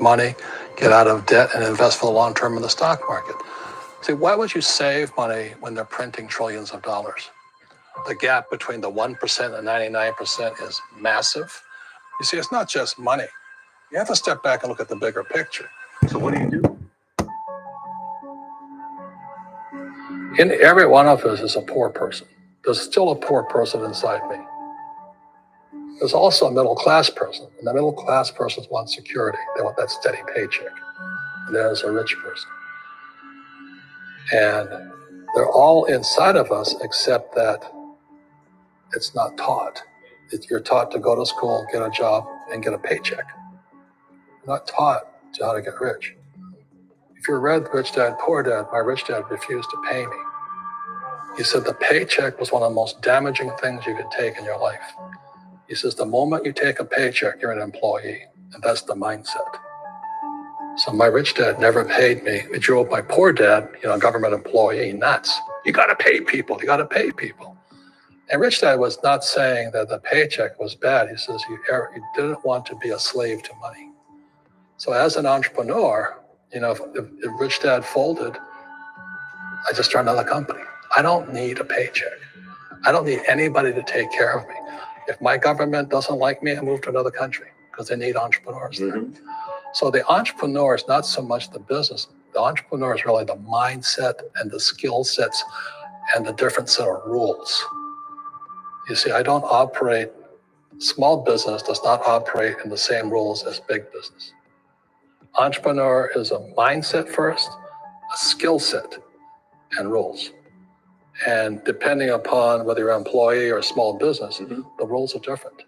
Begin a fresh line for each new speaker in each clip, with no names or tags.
money, get out of debt, and invest for the long term in the stock market. See, why would you save money when they're printing trillions of dollars? The gap between the 1% and 99% is massive. You see, it's not just money. You have to step back and look at the bigger picture. So what do? In every one of us is a poor person. There's still a poor person inside me. There's also a middle class person, and the middle class persons want security. They want that steady paycheck. And there's a rich person. And they're all inside of us, except that it's not taught. You're taught to go to school, get a job, and get a paycheck. You're not taught to how to get rich. If you read Rich Dad, Poor Dad, my rich dad refused to pay me. He said the paycheck was one of the most damaging things you could take in your life. He says the moment you take a paycheck, you're an employee, and that's the mindset. So my rich dad never paid me. It drove my poor dad, government employee, nuts. You got to pay people. You got to pay people. And rich dad was not saying that the paycheck was bad. He says you didn't want to be a slave to money. So as an entrepreneur, if rich dad folded, I just started another company. I don't need a paycheck. I don't need anybody to take care of me. If my government doesn't like me, I move to another country because they need entrepreneurs there. So the entrepreneur is not so much the business. The entrepreneur is really the mindset and the skill sets and the different set of rules. You see, I don't operate, small business does not operate in the same rules as big business. Entrepreneur is a mindset first, a skill set, and rules. And depending upon whether you're an employee or a small business, the rules are different.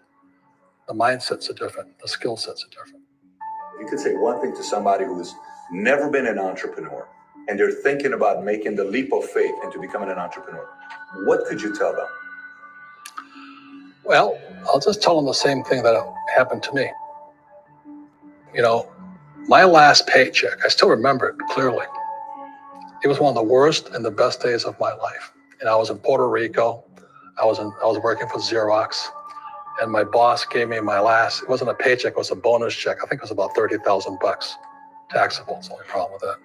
The mindsets are different. The skill sets are different.
You could say one thing to somebody who's never been an entrepreneur and they're thinking about making the leap of faith into becoming an entrepreneur. What could you tell them?
Well, I'll just tell them the same thing that happened to me. My last paycheck, I still remember it clearly. It was one of the worst and the best days of my life. And I was in Puerto Rico. I was working for Xerox, and my boss gave me my last. It wasn't a paycheck; it was a bonus check. I think it was about $30,000, taxable. That's the only problem with that.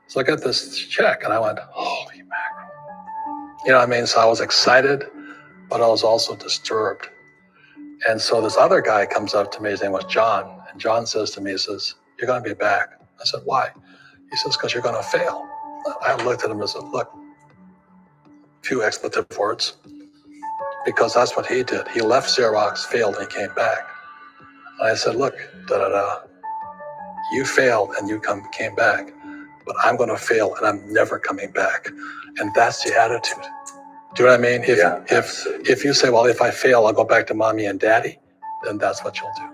So I got this check, and I went, "Holy mackerel!" So I was excited, but I was also disturbed. And so this other guy comes up to me. His name was John, and John says to me, he says, "You're going to be back." I said, "Why?" He says, "Because you're going to fail." I looked at him and said, "Look." Few expletive words, because that's what he did. He left Xerox, failed, and he came back. And I said, "Look, you failed and you came back, but I'm going to fail and I'm never coming back." And that's the attitude. Do you know what I mean? If you say, "Well, if I fail, I'll go back to mommy and daddy," then that's what you'll do.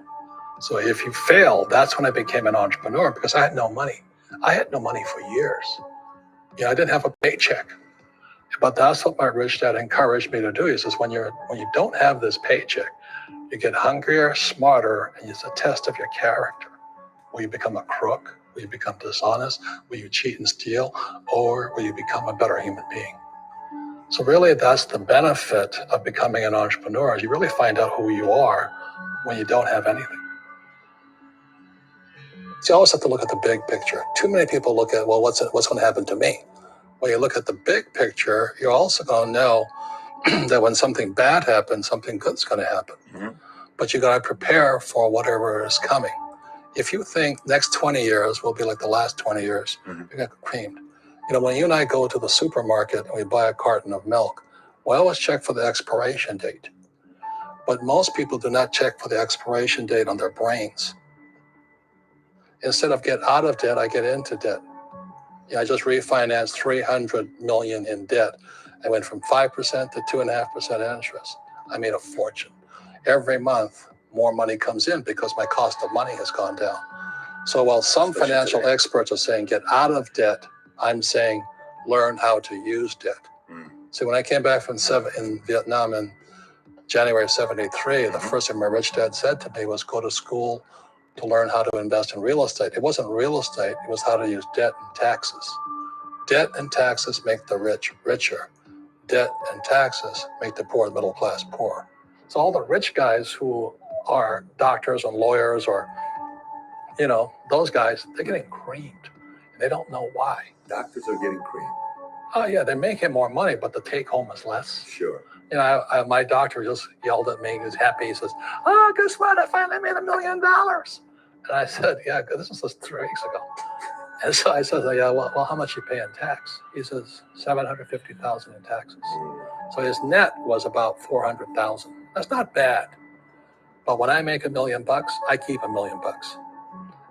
So if you fail, that's when I became an entrepreneur, because I had no money. I had no money for years. I didn't have a paycheck. But that's what my rich dad encouraged me to do. He says, when you don't have this paycheck, you get hungrier, smarter, and it's a test of your character. Will you become a crook? Will you become dishonest? Will you cheat and steal? Or will you become a better human being? So really, that's the benefit of becoming an entrepreneur, is you really find out who you are when you don't have anything. So you always have to look at the big picture. Too many people look at, well, what's going to happen to me? When you look at the big picture, you're also going to know that when something bad happens, something good's going to happen. But you got to prepare for whatever is coming. If you think next 20 years will be like the last 20 years, you're going to get creamed. When you and I go to the supermarket and we buy a carton of milk, we always check for the expiration date. But most people do not check for the expiration date on their brains. Instead of get out of debt, I get into debt. I just refinanced $300 million in debt. I went from 5% to 2.5% interest. I made a fortune. Every month, more money comes in because my cost of money has gone down. So while some financial experts are saying get out of debt, I'm saying learn how to use debt. So when I came back from in Vietnam in January of '73, the first thing my rich dad said to me was go to school to learn how to invest in real estate. It wasn't real estate, it was how to use debt and taxes. Debt and taxes make the rich richer. Debt and taxes make the poor, middle class, poor. So all the rich guys who are doctors and lawyers or you know, those guys, they're getting creamed and they don't know why.
Doctors are getting creamed.
Oh yeah, they're making more money, but the take home is less.
Sure.
You know, my doctor just yelled at me. He was happy. He says, "Oh, guess what? I finally made $1 million." And I said, "Yeah, this was just 3 weeks ago." And so I said, "Yeah, well, how much you pay in tax?" He says, $750,000 in taxes. So his net was about $400,000. That's not bad. But when I make $1 million, I keep $1 million.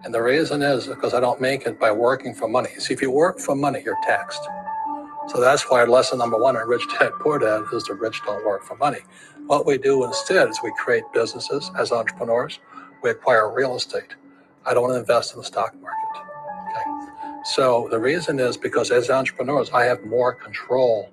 And the reason is because I don't make it by working for money. See, if you work for money, you're taxed. So that's why lesson number 1 in Rich Dad Poor Dad is the rich don't work for money. What we do instead is we create businesses as entrepreneurs. We acquire real estate. I don't invest in the stock market. Okay. So the reason is because as entrepreneurs, I have more control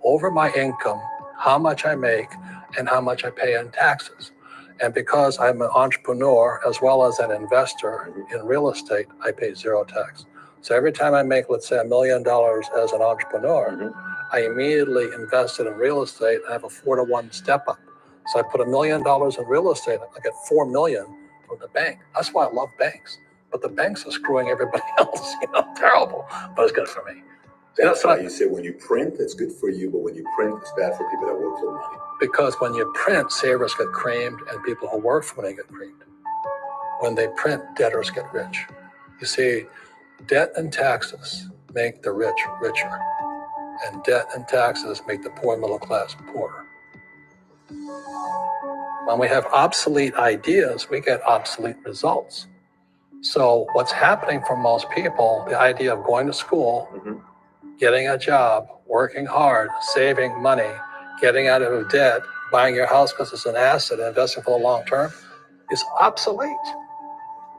over my income, how much I make, and how much I pay in taxes. And because I'm an entrepreneur as well as an investor in real estate, I pay 0 tax. So every time I make, let's say, $1 million as an entrepreneur, I immediately invested in real estate. I have a 4-to-1 step up. So I put $1 million in real estate. I get $4 million from the bank. That's why I love banks. But the banks are screwing everybody else. You know, terrible. But it's good for me.
That's why you say when you print, it's good for you, but when you print, it's bad for people that work for money.
Because when you print, savers get creamed and people who work for money get creamed. When they print, debtors get rich. You see, debt and taxes make the rich richer, and debt and taxes make the poor middle class poorer. When we have obsolete ideas, we get obsolete results. So what's happening for most people, the idea of going to school, getting a job, working hard, saving money, getting out of debt, buying your house because it's an asset, investing for the long term, is obsolete.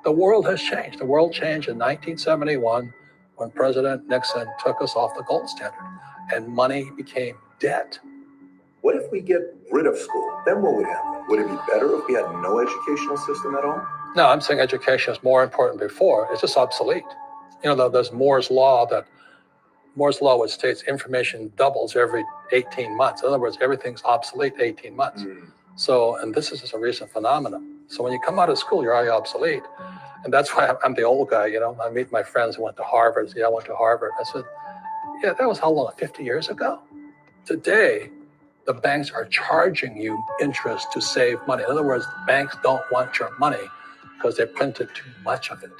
The world has changed. The world changed in 1971 when President Nixon took us off the gold standard and money became debt.
What if we get rid of school? Then what would happen? Would it be better if we had no educational system at all?
No, I'm saying education is more important before. It's just obsolete. You know, there's Moore's Law, which states information doubles every 18 months. In other words, everything's obsolete 18 months. So, and this is just a recent phenomenon. So when you come out of school, you're already obsolete. And that's why I'm the old guy, you know. I meet my friends who went to Harvard. Yeah, I went to Harvard. I said, yeah, that was how long, 50 years ago? Today, the banks are charging you interest to save money. In other words, banks don't want your money because they printed too much of it.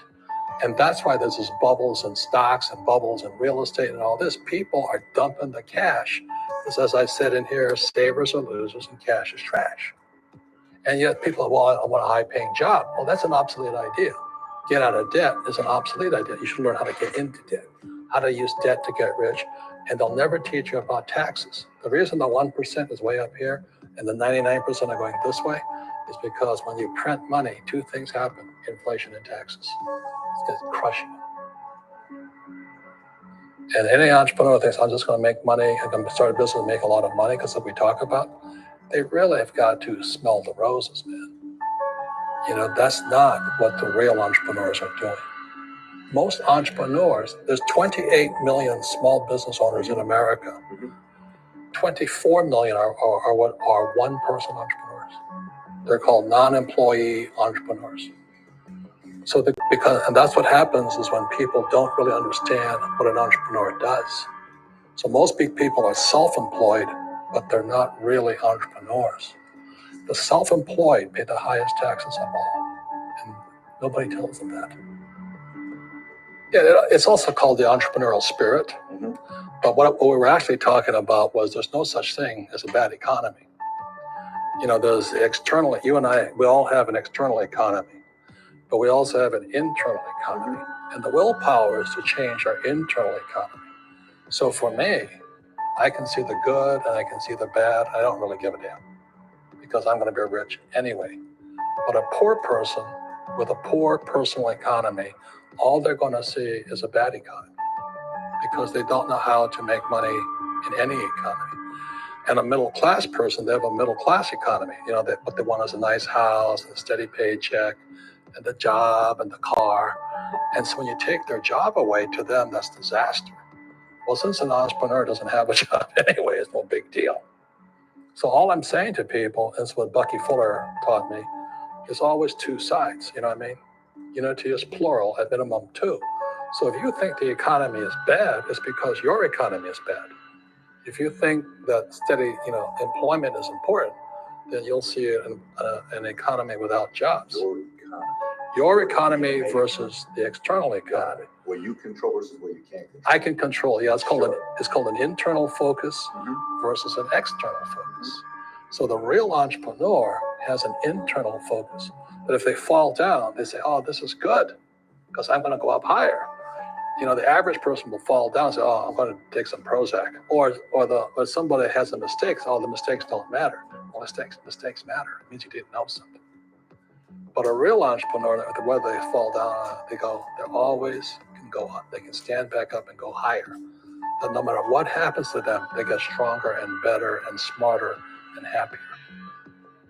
And that's why there's this bubbles in stocks and bubbles in real estate and all this. People are dumping the cash. Because as I said in here, savers are losers and cash is trash. And yet people, well, I want a high-paying job. Well, that's an obsolete idea. Get out of debt is an obsolete idea. You should learn how to get into debt, how to use debt to get rich. And they'll never teach you about taxes. The reason the 1% is way up here and the 99% are going this way is because when you print money, 2 things happen: inflation and taxes. It's crushing it. And any entrepreneur thinks, I'm just going to make money, I'm going to start a business and make a lot of money because of what we talk about. They really have got to smell the roses, man. You know, that's not what the real entrepreneurs are doing. Most entrepreneurs, there's 28 million small business owners in America. 24 million are what are one-person entrepreneurs. They're called non-employee entrepreneurs. So and that's what happens is when people don't really understand what an entrepreneur does. So most big people are self-employed, but they're not really entrepreneurs. The self-employed pay the highest taxes of all, and nobody tells them that. Yeah, it's also called the entrepreneurial spirit. But what we were actually talking about was there's no such thing as a bad economy. You know, there's the external, you and I, we all have an external economy, but we also have an internal economy. And the willpower is to change our internal economy. So for me, I can see the good and I can see the bad. I don't really give a damn because I'm going to be rich anyway. But a poor person with a poor personal economy, all they're going to see is a bad economy because they don't know how to make money in any economy. And a middle class person, they have a middle class economy. You know, what they want is a nice house and a steady paycheck and the job and the car. And so when you take their job away, to them, that's disaster. Well, since an entrepreneur doesn't have a job anyway, it's no big deal. So all I'm saying to people, and it's what Bucky Fuller taught me, there's always 2 sides, you know what I mean? Unity is plural, at minimum two. So if you think the economy is bad, it's because your economy is bad. If you think that steady, employment is important, then you'll see an economy without jobs. Your economy versus the external economy.
What you control versus what you can't control.
I can control. Yeah, it's called an internal focus versus an external focus. So the real entrepreneur has an internal focus. But if they fall down, they say, "Oh, this is good, because I'm going to go up higher." The average person will fall down and say, "Oh, I'm going to take some Prozac," or somebody has a mistake. "Oh, the mistakes don't matter." Well, mistakes matter. It means you didn't know something. But a real entrepreneur, whether they fall down, they always can go up. They can stand back up and go higher. That no matter what happens to them, they get stronger and better and smarter and happier.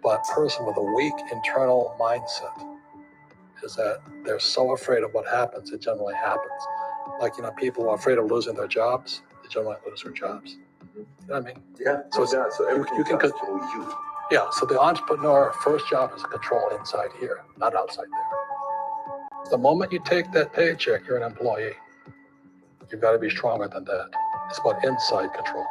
But a person with a weak internal mindset is that they're so afraid of what happens, it generally happens. Like, people who are afraid of losing their jobs, they generally lose their jobs. You know what I mean?
Yeah. So everything you can control you.
Yeah, so the entrepreneur first job is to control inside here, not outside there. The moment you take that paycheck, you're an employee. You've got to be stronger than that. It's about inside control.